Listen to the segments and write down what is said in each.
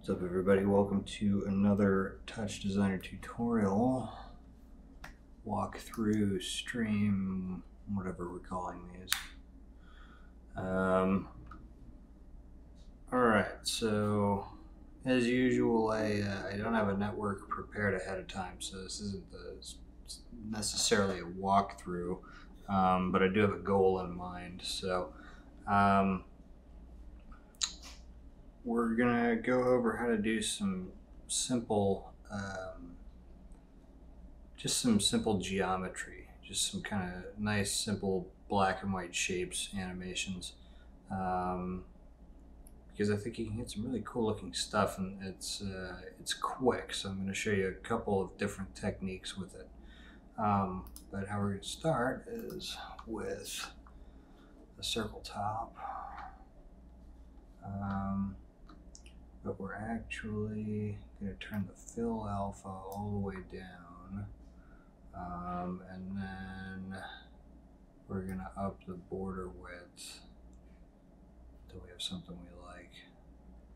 What's up, everybody? Welcome to another Touchdesigner tutorial, walkthrough, stream, whatever we're calling these. Alright, so as usual, I don't have a network prepared ahead of time, so this isn't necessarily a walkthrough, but I do have a goal in mind. So we're gonna go over how to do some simple, just some simple geometry, just some kind of nice, simple black and white shapes, animations, because I think you can get some really cool looking stuff, and it's quick. So I'm going to show you a couple of different techniques with it. But how we're going to start is with a circle top. But we're actually going to turn the fill alpha all the way down, and then we're going to up the border width until we have something we like.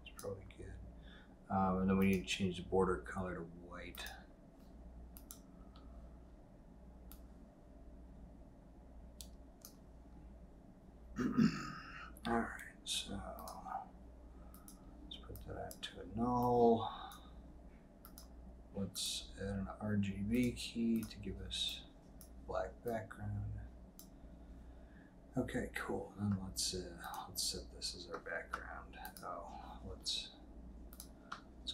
It's probably good. And then we need to change the border color to white. Alright, so that to a null. Let's add an RGB key to give us black background. Okay, cool. Then let's set this as our background. Let's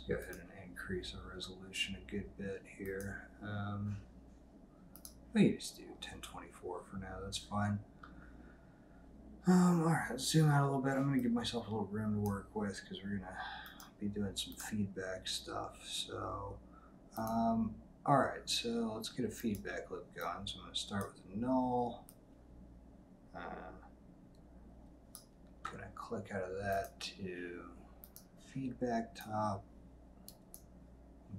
go ahead and increase our resolution a good bit here. We just do 1024 for now. That's fine. All right, let's zoom out a little bit. I'm gonna give myself a little room to work with because we're gonna be doing some feedback stuff. So, all right, so let's get a feedback loop going. So I'm gonna start with a null. Gonna click out of that to feedback top.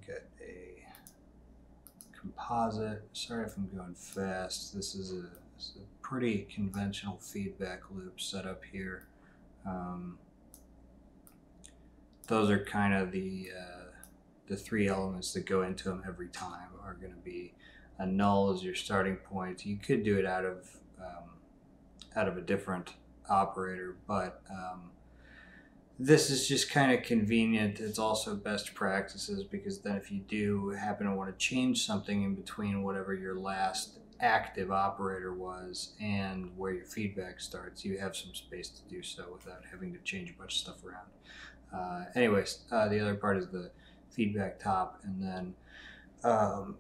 Get a composite. Sorry if I'm going fast. This is a pretty conventional feedback loop setup here. Those are kind of the three elements that go into them every time are going to be a null as your starting point. You could do it out of a different operator, but this is just kind of convenient. It's also best practices because then if you do happen to want to change something in between whatever your last active operator was and where your feedback starts, you have some space to do so without having to change a bunch of stuff around. Anyways, the other part is the feedback top, and then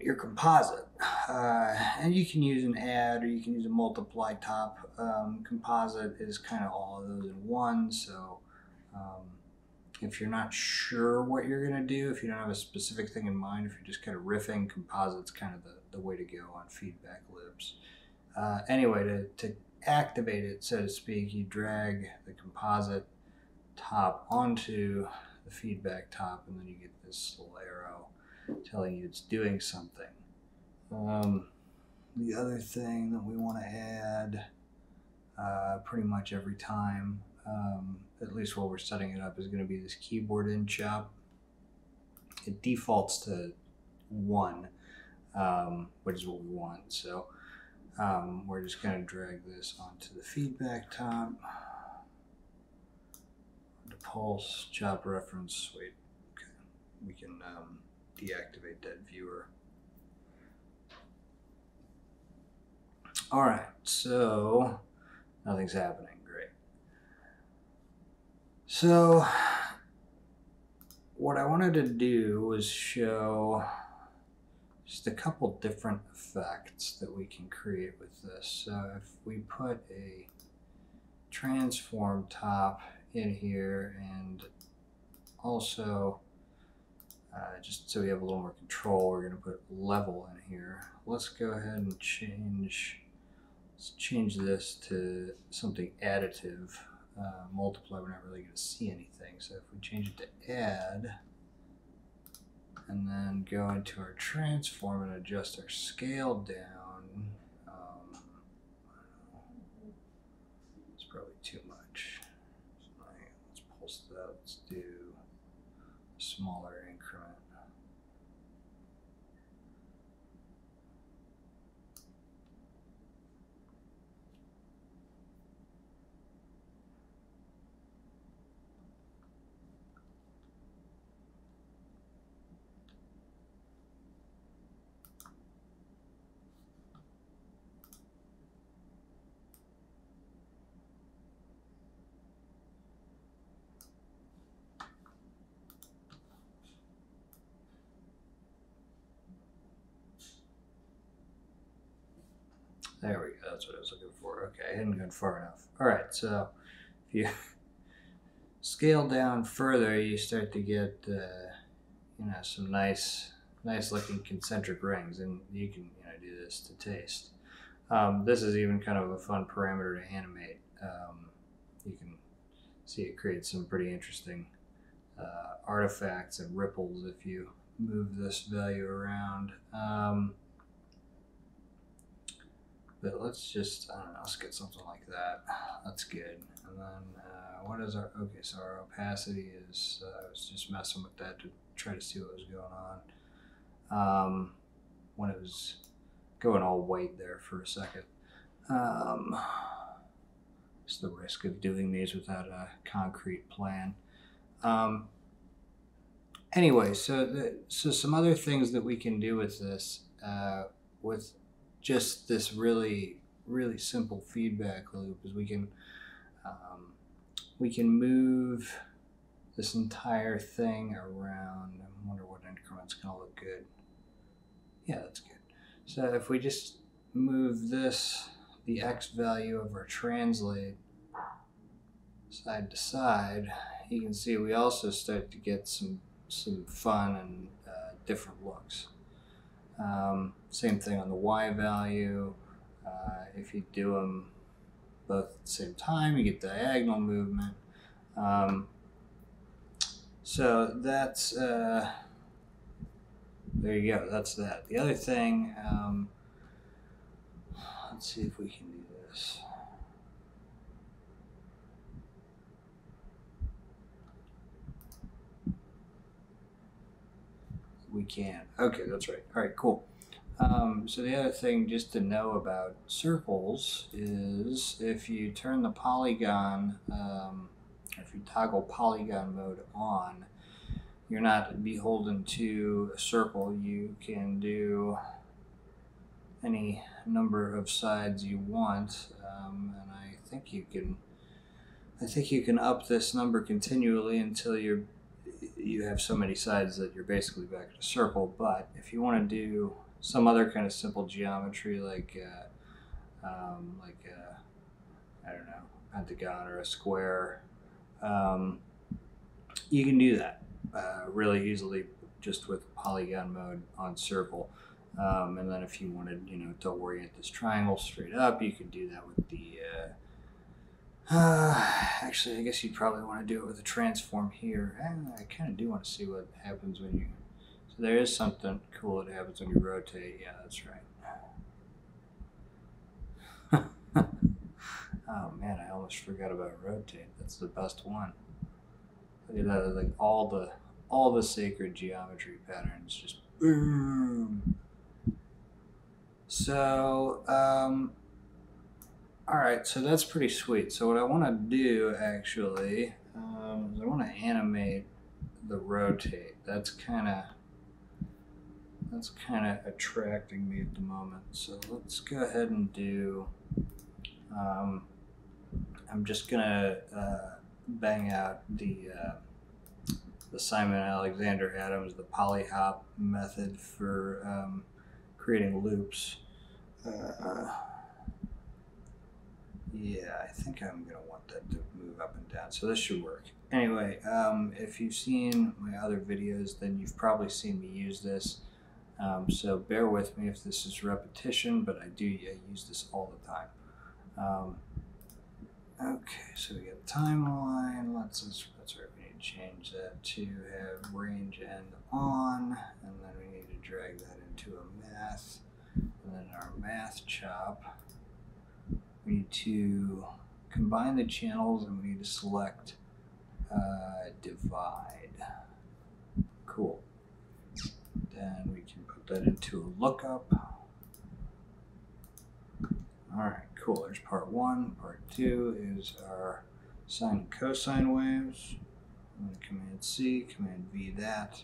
your composite. And you can use an add or you can use a multiply top. Composite is kind of all of those in one. So if you're not sure what you're going to do, if you don't have a specific thing in mind, if you're just kind of riffing, composite's kind of the way to go on feedback loops. Anyway, to activate it, so to speak, you drag the composite top onto the feedback top, and then you get this little arrow telling you it's doing something. The other thing that we want to add pretty much every time, at least while we're setting it up, is going to be this keyboard in chop. It defaults to 1, which is what we want. So we're just going to drag this onto the feedback top. The pulse, chop reference, wait, okay. We can deactivate that viewer. All right, so nothing's happening. Great. So what I wanted to do was show just a couple different effects that we can create with this. So if we put a transform top in here, and also just so we have a little more control, we're going to put level in here. Let's go ahead and change this to something additive. Multiply, we're not really going to see anything. So if we change it to add, and then go into our transform and adjust our scale down, it's probably too much. So let's pulse that. Let's do smaller increment. There we go, that's what I was looking for. Okay, I hadn't gone far enough. All right, so if you scale down further, you start to get, you know, some nice looking concentric rings, and you can, you know, do this to taste. This is even kind of a fun parameter to animate. You can see it creates some pretty interesting artifacts and ripples if you move this value around. But let's just, I don't know, let's get something like that. That's good. And then what is our, okay, so our opacity is, I was just messing with that to try to see what was going on. When it was going all white there for a second. It's the risk of doing these without a concrete plan. Anyway, so some other things that we can do with this, with just this really simple feedback loop, is we can move this entire thing around. I wonder what increment's gonna look good. Yeah, that's good. So if we just move this, the X value of our translate side to side, you can see we also start to get some fun and different looks. Same thing on the Y value. If you do them both at the same time, you get diagonal movement. So that's, there you go, that's that. The other thing, let's see if we can do this. We can. Okay, that's right. All right, cool. So the other thing just to know about circles is if you turn the polygon, if you toggle polygon mode on, you're not beholden to a circle. You can do any number of sides you want, and I think you can up this number continually until you have so many sides that you're basically back in a circle. But if you want to do some other kind of simple geometry, like I don't know, pentagon or a square, you can do that really easily just with polygon mode on circle. And then if you wanted, you know, to orient this triangle straight up, you could do that with the actually, I guess you'd probably want to do it with a transform here. I kind of do want to see what happens when you, so there is something cool that happens when you rotate. Yeah, that's right. Oh man, I almost forgot about rotate. That's the best one. Look at that, like all the sacred geometry patterns just boom. So, all right, so that's pretty sweet. So what I want to do actually is I want to animate the rotate. That's kind of attracting me at the moment. So let's go ahead and do. I'm just gonna bang out the Simon Alexander Adams, the polyhop method for creating loops. Yeah, I think I'm gonna want that to move up and down, so this should work. Anyway, if you've seen my other videos, then you've probably seen me use this. So bear with me if this is repetition, but I use this all the time. Okay, so we got timeline. That's right. We need to change that to have range end on, and then we need to drag that into a math, and then our math chop. We need to combine the channels, and we need to select divide. that into a lookup. All right, cool. There's part 1. Part 2 is our sine and cosine waves. I'm going to Command C, Command V that.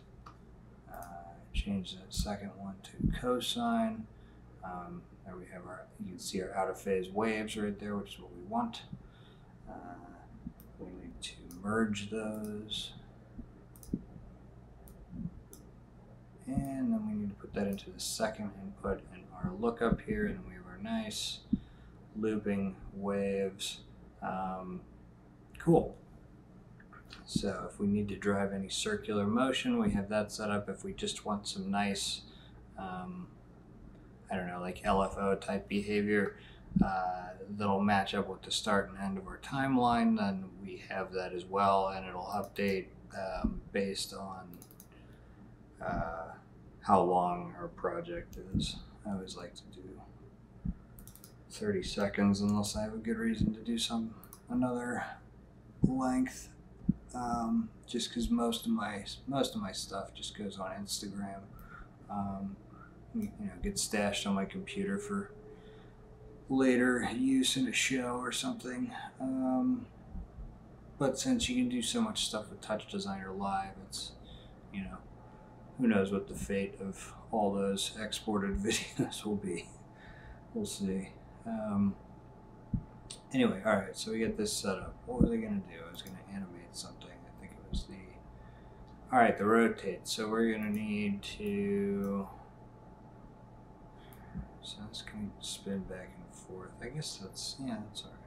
Change that second one to cosine. There we have our, you can see our out of phase waves right there, which is what we want. We need to merge those. And then we need to put that into the second input in our lookup here, and then we have our nice looping waves. Cool. So if we need to drive any circular motion, we have that set up. If we just want some nice, I don't know, like LFO type behavior that'll match up with the start and end of our timeline, then we have that as well, and it'll update based on how long our project is. I always like to do 30 seconds unless I have a good reason to do another length. Just because most of my stuff just goes on Instagram. You know, gets stashed on my computer for later use in a show or something. But since you can do so much stuff with Touchdesigner Live, it's, you know, who knows what the fate of all those exported videos will be. We'll see. Anyway, all right, so we get this set up. What was I going to do? I was going to animate something. I think it was all right, the rotate. So we're going to need to, so it's going to spin back and forth. I guess that's, yeah, that's all right.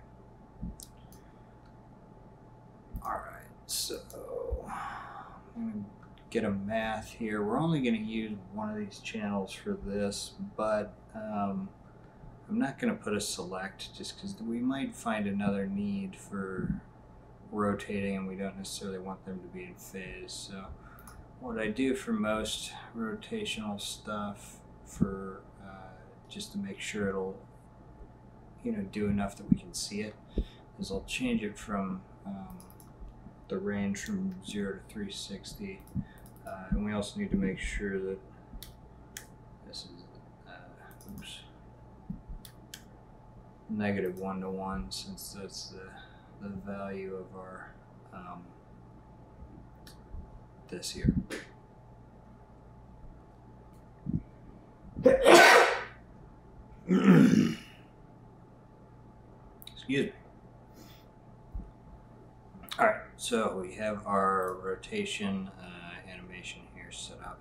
All right, so I'm going to get a math here. We're only going to use one of these channels for this, but I'm not going to put a select just because we might find another need for rotating and we don't necessarily want them to be in phase. So what I do for most rotational stuff, for just to make sure it'll, you know, do enough that we can see it, is I'll change it from the range from 0 to 360, and we also need to make sure that this is -1 to 1, since that's the value of our this here. Excuse me. All right, so we have our rotation animation here set up.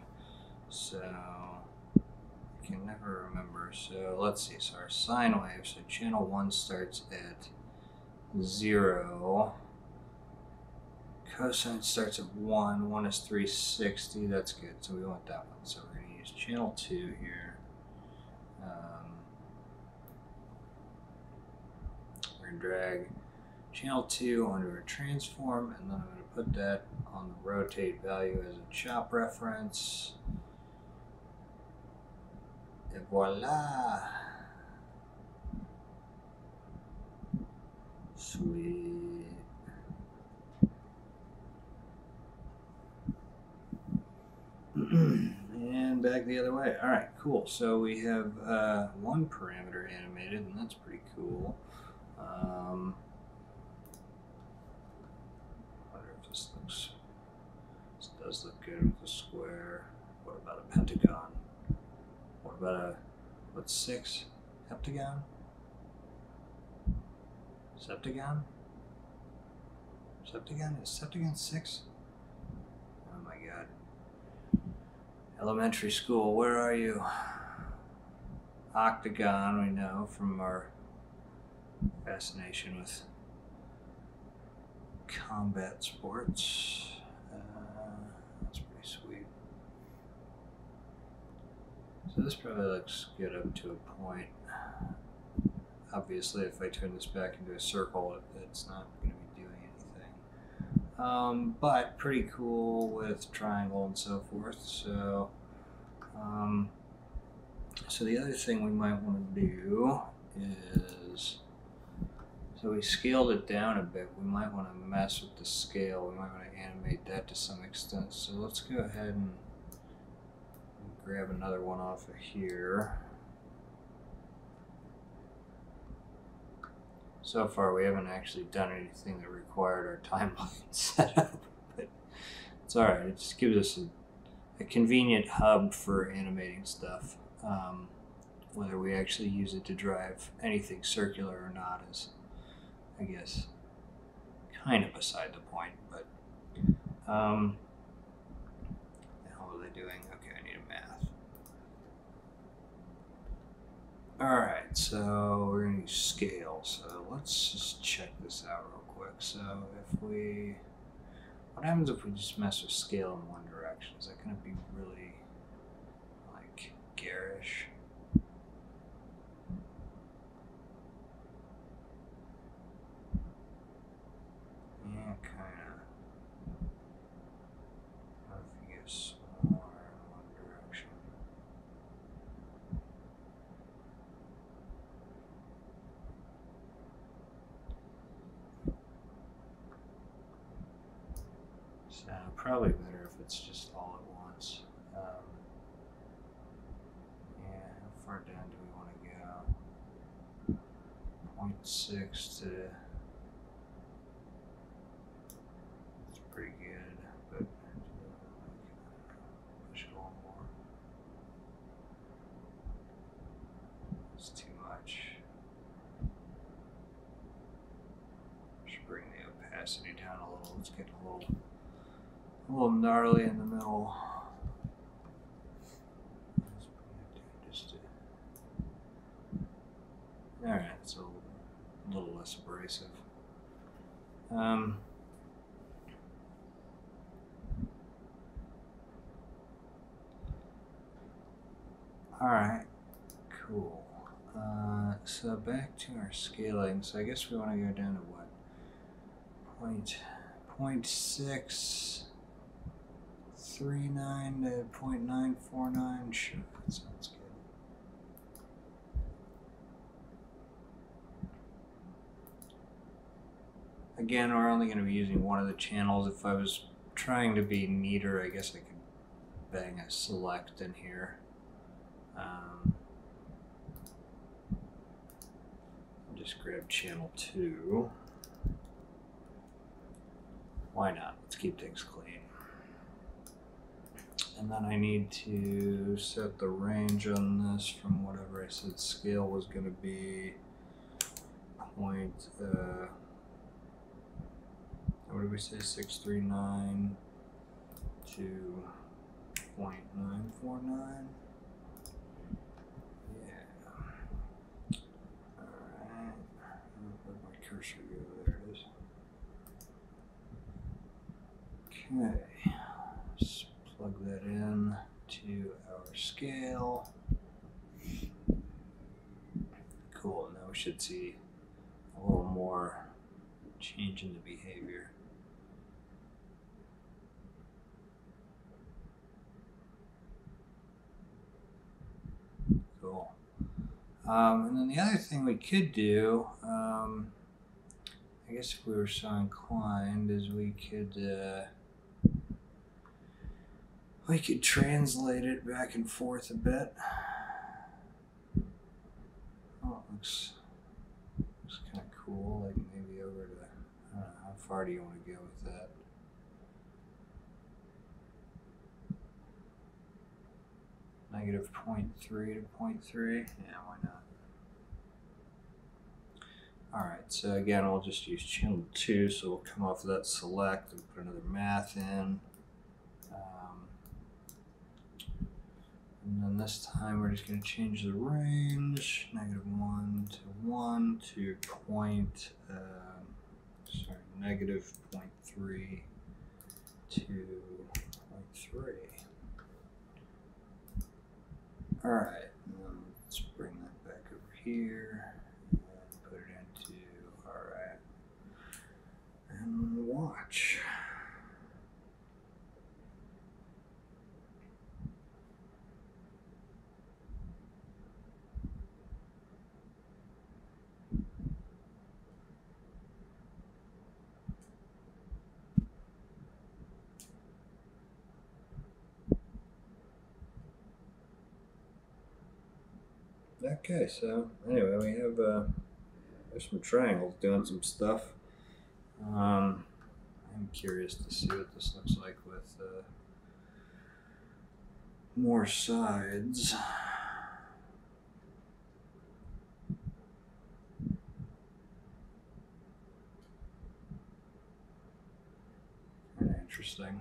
So I can never remember. So let's see. So our sine wave. So channel 1 starts at 0. Cosine starts at 1. 1 is 360. That's good. So we want that one. So we're going to use channel 2 here. We're going to drag channel 2 onto our transform, and then I'm going to put that on the rotate value as a chop reference. Et voila! Sweet. And back the other way. All right, cool. So we have one parameter animated, and that's pretty cool. Wonder if this does look good with a square. What about a pentagon? What about what's 6? Heptagon? Septagon? Septagon? Is septagon 6? Oh my god. Elementary school, where are you? Octagon, we know from our fascination with combat sports. That's pretty sweet. So this probably looks good up to a point. Obviously, if I turn this back into a circle, it's not going to be doing anything. But pretty cool with triangle and so forth. So, so the other thing we might want to do is, so we scaled it down a bit. We might want to mess with the scale. We might want to animate that to some extent. So let's go ahead and grab another one off of here. So far we haven't actually done anything that required our timeline set up, but it's alright. It just gives us a convenient hub for animating stuff. Whether we actually use it to drive anything circular or not is, I guess, kind of beside the point, but the hell are they doing? Okay, I need a math. Alright, so we're going to use scale, so let's just check this out real quick. So if we, what happens if we just mess with scale in one direction? Is that going to be really, like, garish? Yeah, kind of. What if you get smaller in one direction? So probably better if it's just all at once. Yeah, how far down do we want to go? 0.6 to... It's pretty good, but push it a little more. It's too much. Should bring the opacity down a little. It's getting a little gnarly in the middle. Let's bring it down just to... Alright, it's a little less abrasive. Alright, cool. So back to our scaling. So I guess we want to go down to what? 0.639 to 0.949. Sure, that sounds good. Again, we're only going to be using one of the channels. If I was trying to be neater, I guess I could bang a select in here. Just grab channel 2. Why not? Let's keep things clean. And then I need to set the range on this from whatever I said scale was going to be. What did we say? 639 to 0.949. Where'd my cursor go? There it is. Okay, just plug that in to our scale. Cool, now we should see a little more change in the behavior. Cool. And then the other thing we could do, I guess if we were so inclined, is we could translate it back and forth a bit. Oh, it looks kind of cool. Like maybe over to, I don't know, how far do you want to go with that? Negative 0.3 to 0.3. Yeah, why not? Alright, so again, we'll just use channel 2, so we'll come off of that select and put another math in. And then this time we're just going to change the range, -1 to 1 to negative 0.3 to 0.3. Alright, let's bring that back over here and put it into, alright, and watch. Okay, so anyway, we have there's some triangles doing some stuff. I'm curious to see what this looks like with more sides. Kind of interesting.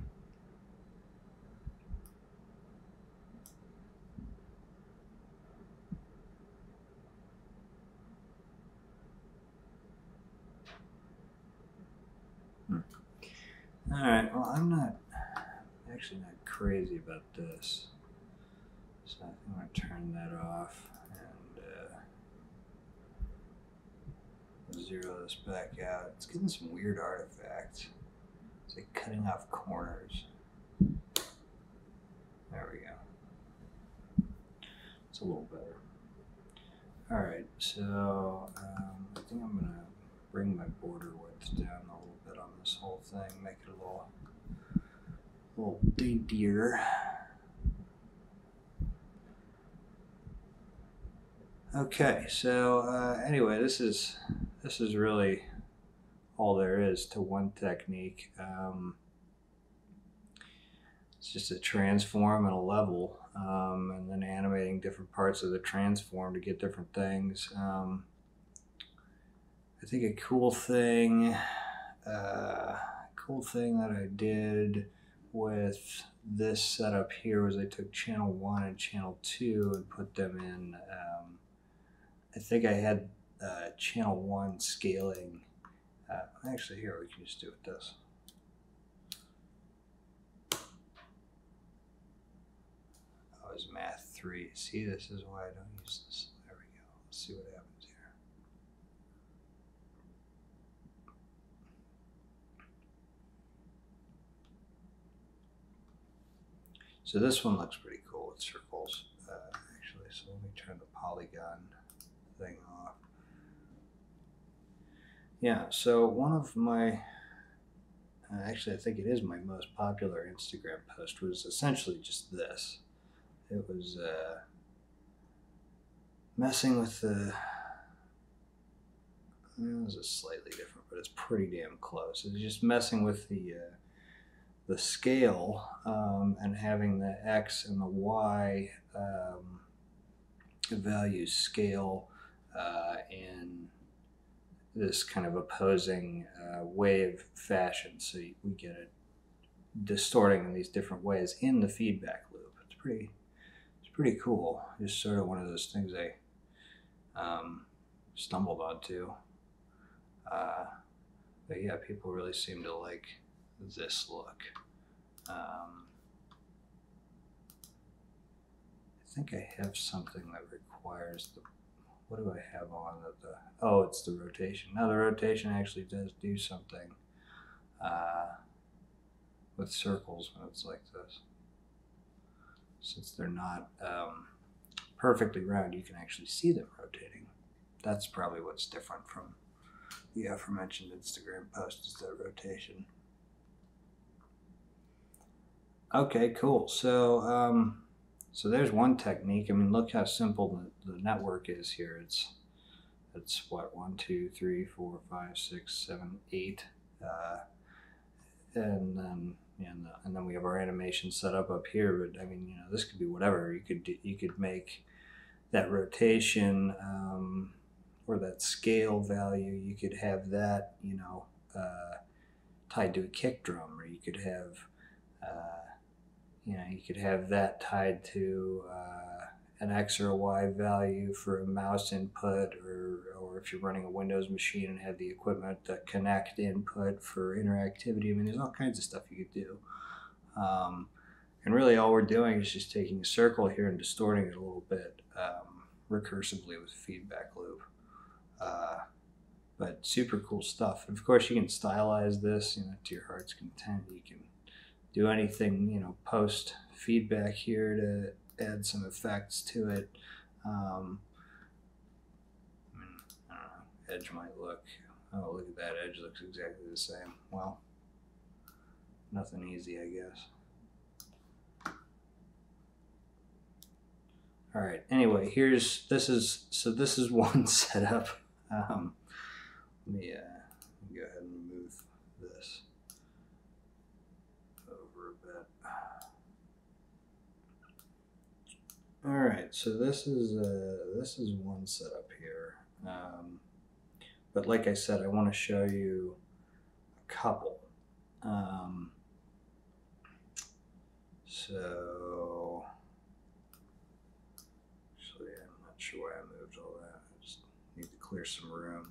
All right. Well, I'm actually not crazy about this, so I think I'm gonna turn that off and zero this back out. It's getting some weird artifacts. It's like cutting off corners. There we go. It's a little better. All right. So I think I'm gonna bring my border width down a little bit on this whole thing, make it a little daintier. Okay, so anyway, this is really all there is to one technique. It's just a transform and a level, and then animating different parts of the transform to get different things. I think a cool thing that I did with this setup here was I took channel 1 and channel 2 and put them in. I think I had channel 1 scaling. Actually, here we can just do it this. Oh, it's math 3. See, this is why I don't use this. There we go. Let's see what happens here. So this one looks pretty cool with circles, actually. So let me turn the polygon thing off. Yeah, so one of my, actually I think it is my most popular Instagram post, was essentially just this. It was messing with the, this is slightly different, but it's pretty damn close. It's just messing with the scale and having the X and the Y values scale in this kind of opposing wave fashion. So we get it distorting in these different ways in the feedback loop. It's pretty cool. Just sort of one of those things I stumbled onto. But yeah, people really seem to like this look. I think I have something that requires the, what do I have on the, oh, it's the rotation. Now the rotation actually does do something with circles when it's like this. Since they're not perfectly round, you can actually see them rotating. That's probably what's different from the aforementioned Instagram post, is that rotation. Okay, cool. So so there's one technique. I mean, look how simple the network is here. It's what, 1, 2, 3, 4, 5, 6, 7, 8, and then and then we have our animation set up here. But I mean, you know, this could be whatever. You could make that rotation or that scale value. You could have that, you know, tied to a kick drum, or you could have you could have that tied to an X or a Y value for a mouse input, or if you're running a Windows machine and have the equipment that connect input for interactivity. I mean, there's all kinds of stuff you could do. And really all we're doing is just taking a circle here and distorting it a little bit recursively with a feedback loop. But super cool stuff. And of course you can stylize this, you know, to your heart's content. You can do anything, you know, post feedback here to add some effects to it. I don't know, edge might look, oh, look at that edge, looks exactly the same. Well, nothing easy, I guess. All right. Anyway, this is one setup. Let me go ahead and move this over a bit. All right. So this is one setup here. But like I said, I want to show you a couple. So actually, I'm not sure why I moved all that. I just need to clear some room.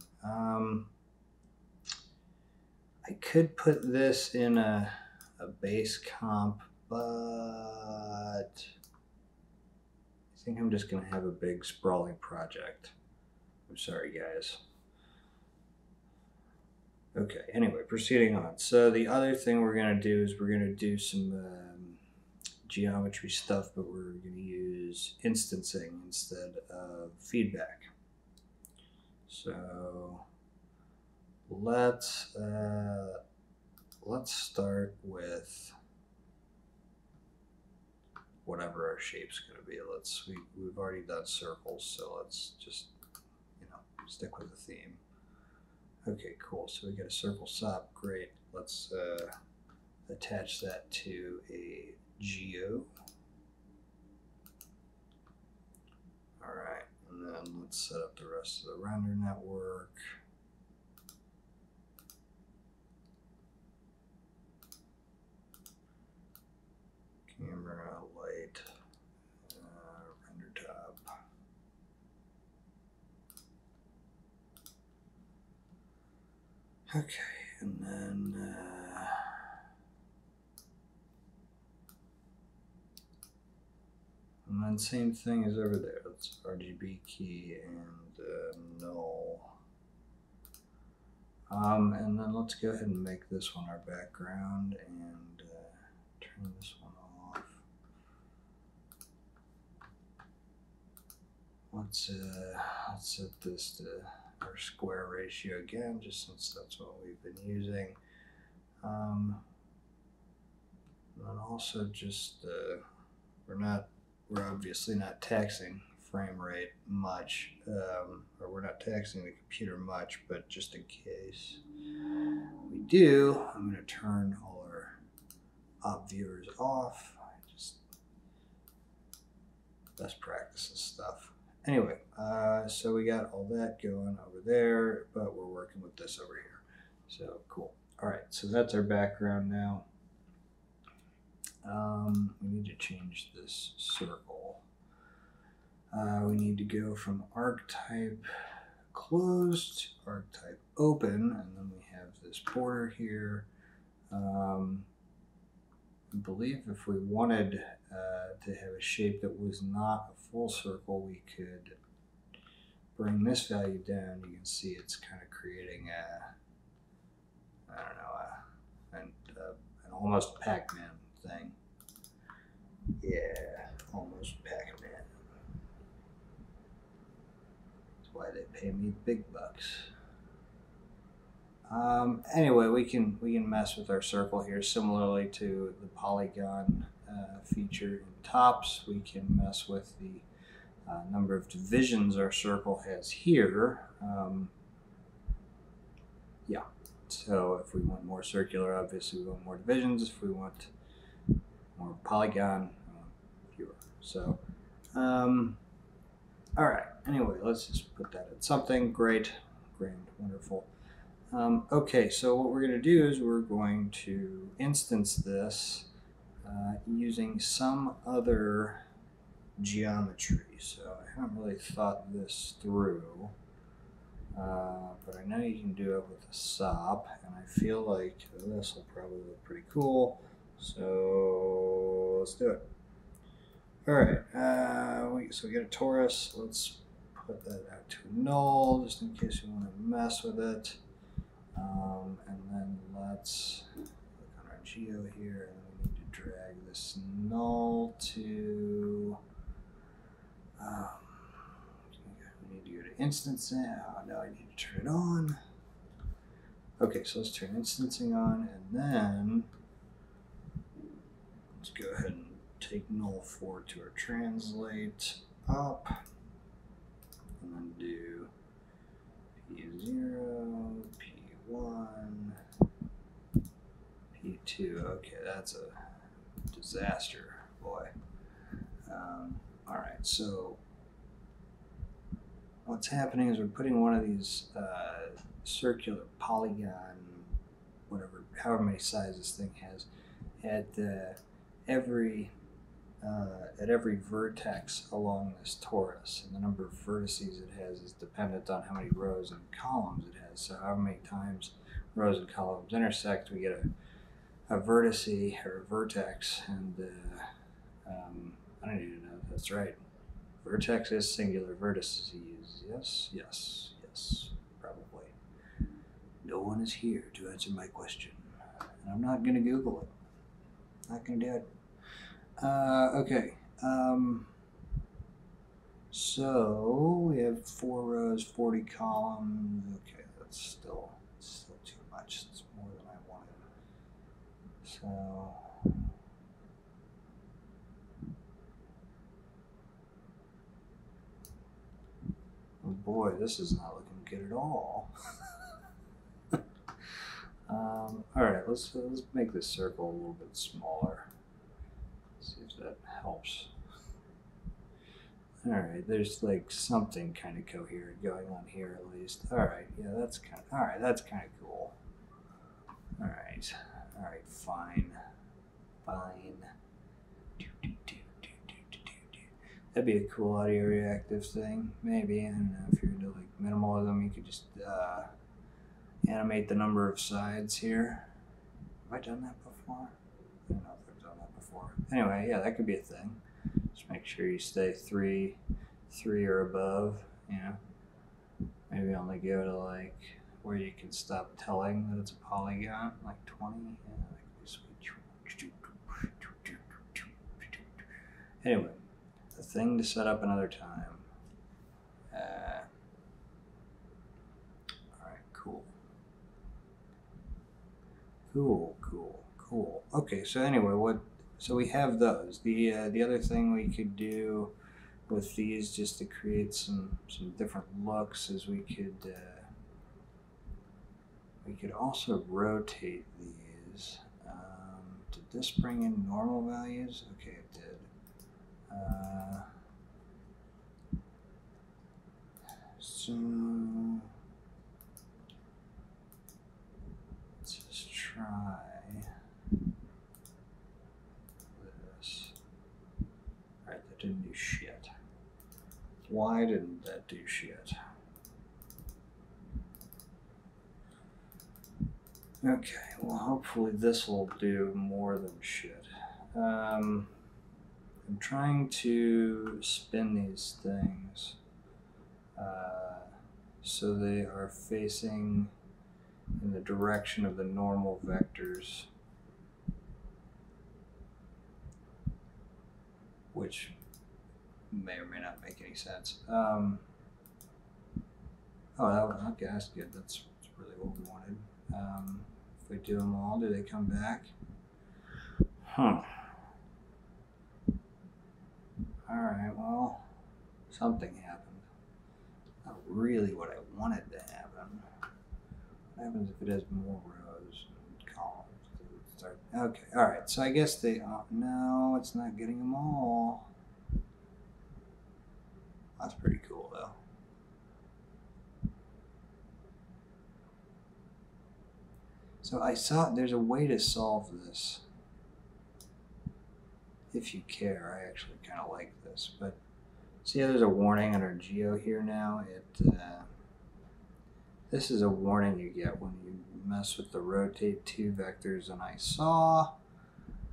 I could put this in a base comp, but I think I'm just going to have a big sprawling project. I'm sorry, guys. Okay, anyway, proceeding on. So the other thing we're going to do is we're going to do some geometry stuff, but we're going to use instancing instead of feedback. So let's start with whatever our shape's going to be. We've already done circles, so let's just stick with the theme. Okay, cool. So we got a circle SOP. Great. Let's attach that to a geo. All right, and then let's set up the rest of the render network. Camera, light, render top. Okay, and then same thing as over there. Let's RGB key and null. And then let's go ahead and make this one our background and turn this one off. Let's set this to our square ratio again, just since that's what we've been using. And then also just we're obviously not taxing frame rate much, or we're not taxing the computer much, but just in case we do, I'm going to turn all our op viewers off. Just best practices stuff. Anyway, so we got all that going over there, but we're working with this over here. So cool. All right, so that's our background now. We need to change this circle. We need to go from archetype closed to archetype open, and then we have this border here. I believe if we wanted to have a shape that was not a full circle, we could bring this value down. You can see it's kind of creating an almost Pac-Man thing. Yeah, almost Pac-Man. That's why they pay me big bucks. Anyway, we can mess with our circle here similarly to the polygon feature in tops. We can mess with the number of divisions our circle has here. Yeah, so if we want more circular, obviously we want more divisions. If we want more polygon, fewer. So, all right. Anyway, let's just put that at something. Great, grand, wonderful. Okay, so what we're going to do is we're going to instance this using some other geometry. So I haven't really thought this through, but I know you can do it with a SOP, and I feel like this will probably look pretty cool. So let's do it. All right, so we got a torus. Let's put that out to null, just in case you want to mess with it. And then let's look on our geo here, and we need to drag this null to, we need to go to instancing. Oh no, I need to turn it on. Okay, so let's turn instancing on, and then let's go ahead and take null forward to our translate. up, and then do P0, P1, P2. Okay, that's a disaster, boy. All right, so what's happening is we're putting one of these circular polygon, whatever, however many sizes this thing has, at every vertex along this torus, and the number of vertices it has is dependent on how many rows and columns it has. So however many times rows and columns intersect, we get a vertice or a vertex, and I don't even know if that's right. Vertex is singular, vertices yes, probably. No one is here to answer my question, and I'm not going to Google it. Not going to do it. Okay. So we have 4 rows, 40 columns. Okay, that's still too much. It's more than I wanted. So oh boy, this is not looking good at all. All right, let's make this circle a little bit smaller. See if that helps. All right, there's like something kind of coherent going on here at least. All right, yeah, that's kind of cool. All right, fine. That'd be a cool audio reactive thing, maybe. I don't know if you're into like minimalism, you could just animate the number of sides here. Have I done that before? I don't know if I've done that before. Anyway, yeah, that could be a thing. Just make sure you stay three or above, you know. Maybe only go to like where you can stop telling that it's a polygon, like 20. Yeah, that could be sweet. Anyway, a thing to set up another time. All right, cool. Okay, so anyway, so we have those. The other thing we could do with these, just to create some different looks, is we could also rotate these. Did this bring in normal values? Okay, it did. So let's just try this. Alright, that didn't do shit. Why didn't that do shit? Okay, well hopefully this will do more than shit. I'm trying to spin these things so they are facing in the direction of the normal vectors, which may or may not make any sense. Oh, okay, that's good. That's really what we wanted. If we do them all, do they come back? Huh. Alright, well, something happened. Not really what I wanted to happen. What happens if it has more rows and columns? Okay, alright, so I guess they... no, it's not getting them all. That's pretty cool, though. So I saw there's a way to solve this. If you care, I actually kind of like this. But see how there's a warning under geo here now? This is a warning you get when you mess with the rotate 2 vectors. And I saw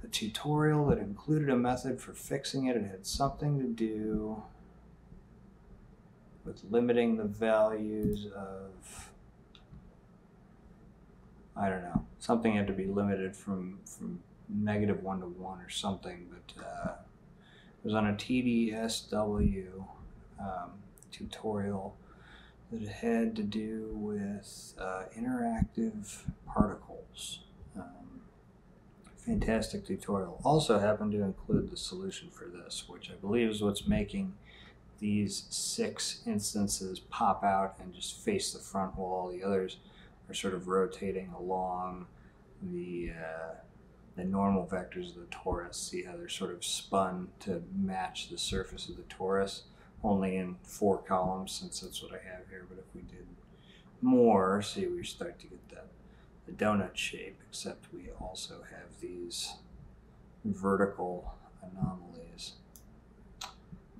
a tutorial that included a method for fixing it. It had something to do with limiting the values of... I don't know. Something had to be limited from -1 to 1 or something, but it was on a TDSW tutorial that had to do with interactive particles. Fantastic tutorial. Also happened to include the solution for this, which I believe is what's making these 6 instances pop out and just face the front wall. The others are sort of rotating along the normal vectors of the torus. See how they're sort of spun to match the surface of the torus, only in 4 columns, since that's what I have here. But if we did more, see, we start to get the donut shape, except we also have these vertical anomalies.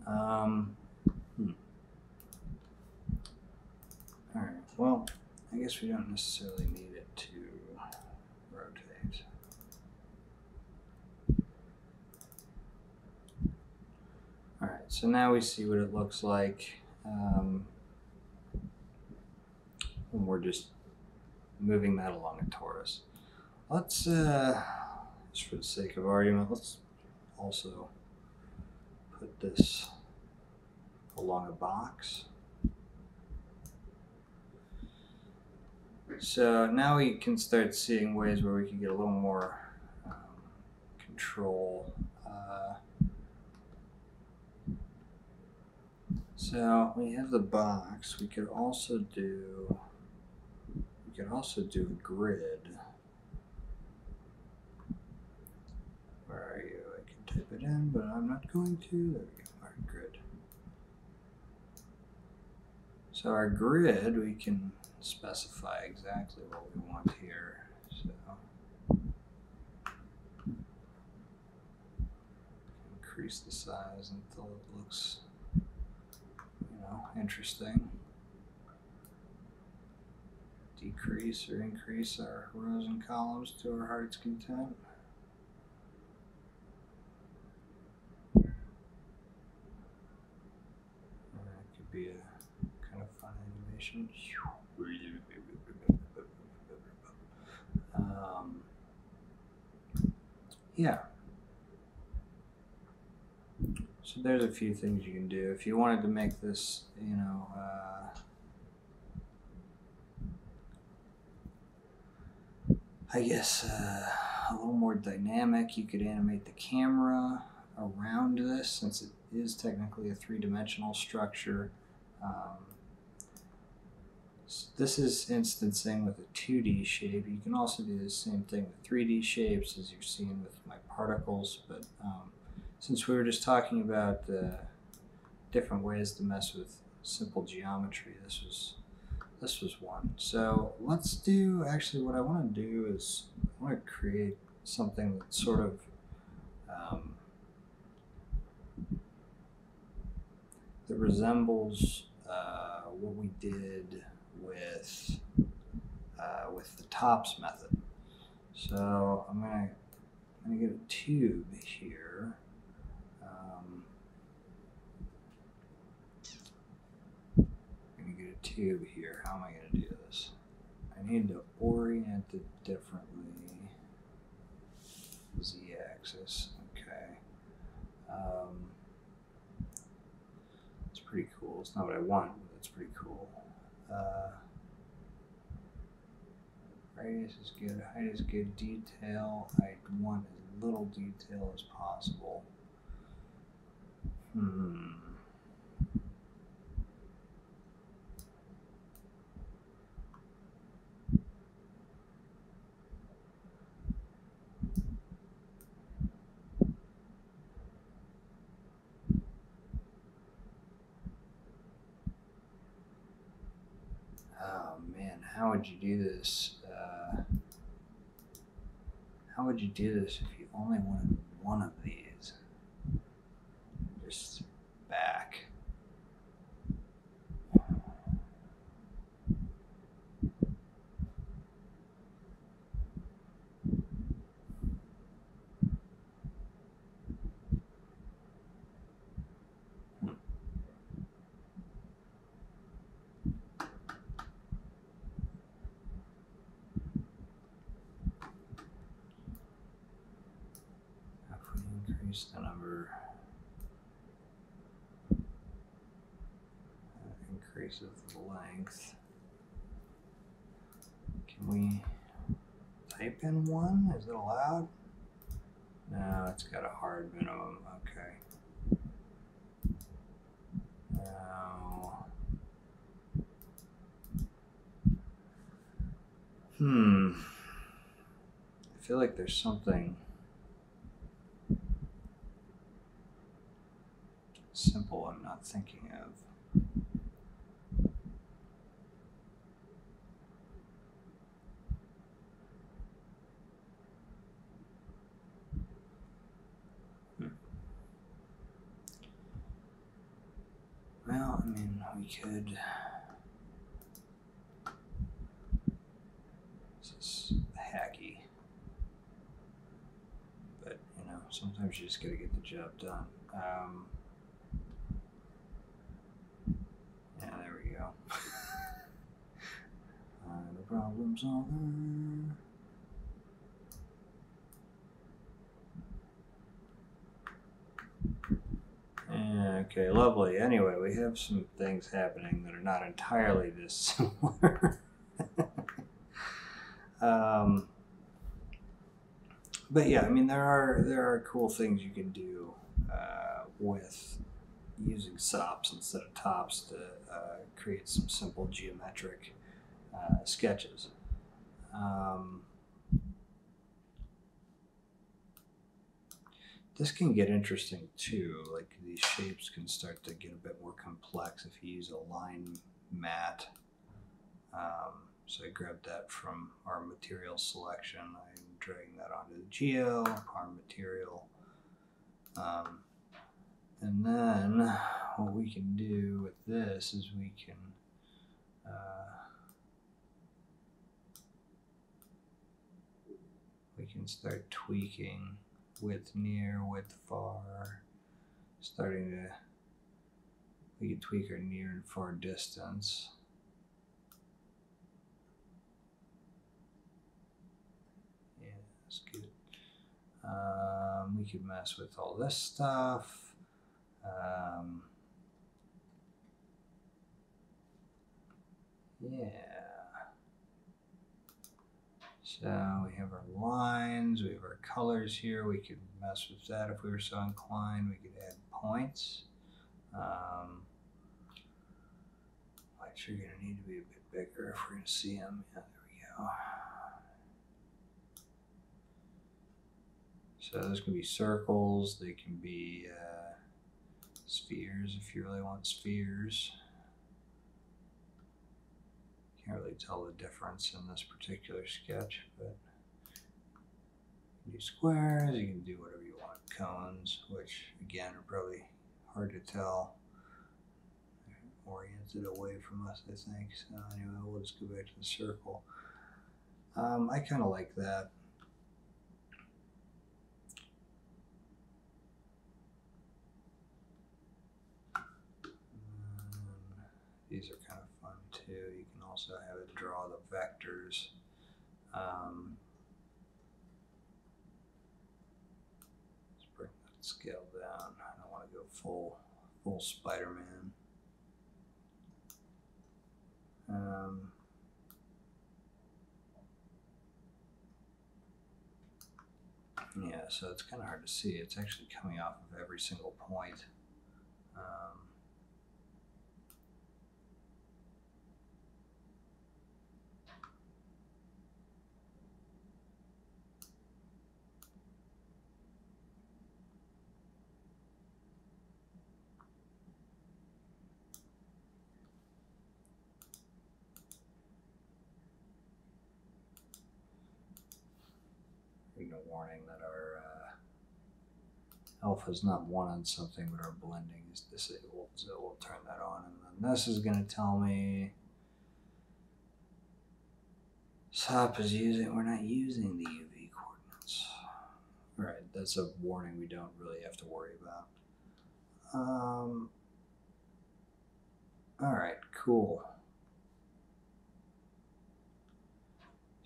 All right, well, I guess we don't necessarily need it to rotate. All right, so now we see what it looks like when we're just moving that along a torus. Let's, just for the sake of argument, let's also put this along a box. So now we can start seeing ways where we can get a little more control. So we have the box. We could also do a grid. Where are you? I can type it in, but I'm not going to. There we go. Our grid. So our grid, we can specify exactly what we want here. So increase the size until it looks, interesting. Decrease or increase our rows and columns to our heart's content. That could be a kind of fun animation. Yeah. So there's a few things you can do. If you wanted to make this, I guess a little more dynamic, you could animate the camera around this, since it is technically a 3-dimensional structure. This is instancing with a 2D shape. You can also do the same thing with 3D shapes, as you've seen with my particles, but since we were just talking about different ways to mess with simple geometry, this was one. So let's do, actually what I want to do is I want to create something that sort of that resembles what we did with the tops method. So I'm gonna get a tube here. Tube here. How am I going to do this? I need to orient it differently. Z-axis. Okay. It's pretty cool. It's not what I want, but it's pretty cool. Radius is good. Height is good. Detail. I want as little detail as possible. How would you do this? How would you do this if you only wanted one of these? Just back. Increase the number, increases the length. Can we type in 1? Is it allowed? No, it's got a hard minimum. Okay. I feel like there's something simple I'm not thinking of. Well, I mean, we could. This is hacky. But, you know, sometimes you just gotta get the job done. Yeah, there we go. The problem solver. Okay, lovely. Anyway, we have some things happening that are not entirely this similar. But yeah, I mean, there are cool things you can do with using SOPs instead of tops to create some simple geometric sketches. This can get interesting too, like these shapes can start to get a bit more complex if you use a line mat. So I grabbed that from our material selection. I'm dragging that onto the geo, our material. And then what we can do with this is we can start tweaking width near, width far, we can tweak our near and far distance. Yeah, that's good. We can mess with all this stuff. Yeah. So we have our lines, we have our colors here. We could mess with that if we were so inclined. We could add points. Lights are going to need to be a bit bigger if we're going to see them. Yeah, there we go. So those can be circles. They can be spheres if you really want spheres. Can't really tell the difference in this particular sketch, but you can do squares, you can do whatever you want. Cones, which again are probably hard to tell. They're oriented away from us, I think. So anyway, we'll just go back to the circle. I kind of like that. These are kind of fun too. You can also have it draw the vectors. Let's bring that scale down. I don't want to go full Spider-Man. Yeah, so it's kind of hard to see. It's actually coming off of every single point. A warning that our alpha is not 1 on something, but our blending is disabled, so we'll turn that on. And then this is going to tell me SOP is we're not using the UV coordinates. All right, that's a warning we don't really have to worry about. All right, cool.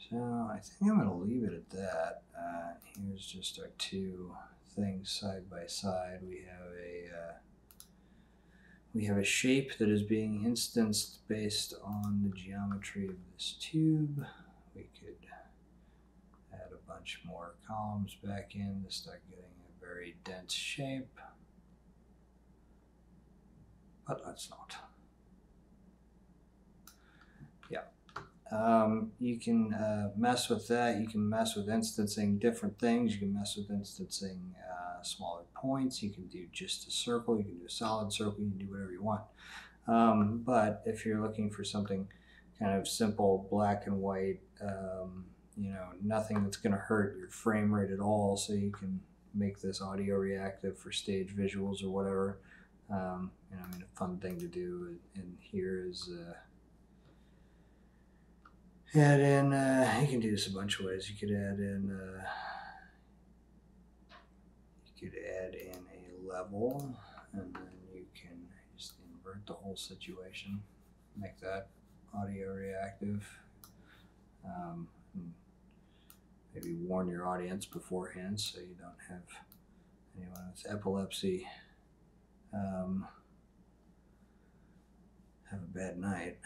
So I think I'm going to leave it at that. Here's just our two things side by side. We have a shape that is being instanced based on the geometry of this tube. We could add a bunch more columns back in to start getting a very dense shape. But let's not. Yeah. You can mess with that. You can mess with instancing different things. You can mess with instancing smaller points. You can do just a circle. You can do a solid circle. You can do whatever you want. But if you're looking for something kind of simple, black and white, you know, nothing that's going to hurt your frame rate at all, so you can make this audio reactive for stage visuals or whatever. You know, I mean, a fun thing to do in here is add in, you can do this a bunch of ways. You could add in a level, and then you can just invert the whole situation, make that audio reactive. Maybe warn your audience beforehand so you don't have anyone with epilepsy have a bad night.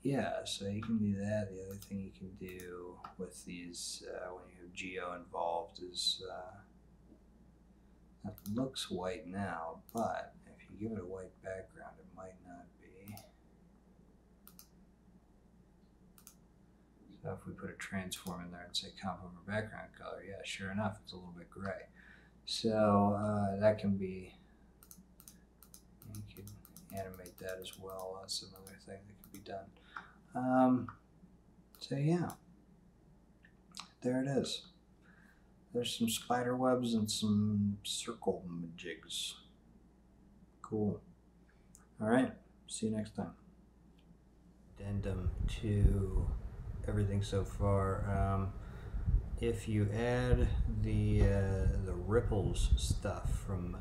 Yeah, so you can do that. The other thing you can do with these when you have geo involved is that looks white now, but if you give it a white background, it might not be. So if we put a transform in there and say comp over background color, yeah, sure enough, it's a little bit gray. So that can be, you can animate that as well. That's another thing that can be done. So yeah, there it is. There's some spider webs and some circle jigs. Cool. All right, see you next time. Addendum to everything so far. If you add the ripples stuff from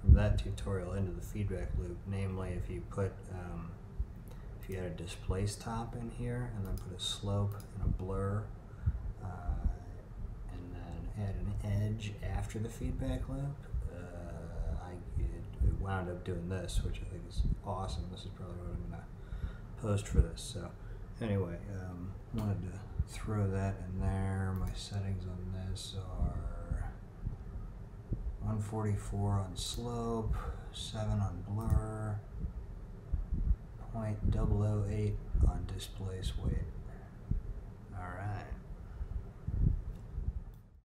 that tutorial into the feedback loop, namely if you put if you add a displace top in here and then put a slope and a blur, and then add an edge after the feedback loop, it wound up doing this, which I think is awesome. This is probably what I'm going to post for this. So anyway, wanted to throw that in there. My settings on this are 144 on slope, 7 on blur, 0.008 on displace weight. All right.